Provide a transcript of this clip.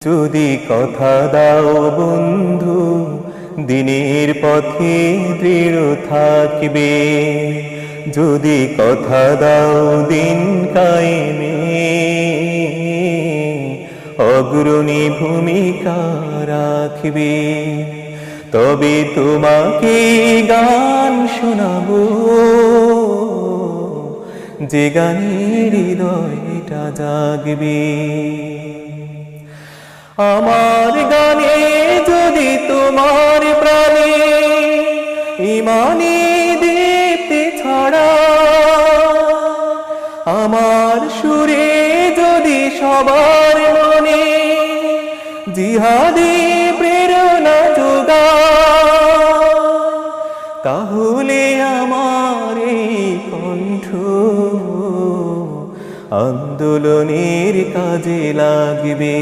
যদি কথা দাও বন্ধু দিনের পথে দৃঢ় থাকবে, যদি কথা দাও দিন কায়েমে অগ্রণী ভূমিকা রাখবে, তবে তোমাকে গান শোনাবো যে গানের হৃদয়টা জাগবে। আমার গানে যদি তোমার প্রাণে ইমানি দীপ্তি ছড়া, আমার সুরে যদি সবার মনে জিহাদি প্রেরণা যোগা, তাহলে আমার এই কণ্ঠ আন্দোলনের কাজে লাগবে।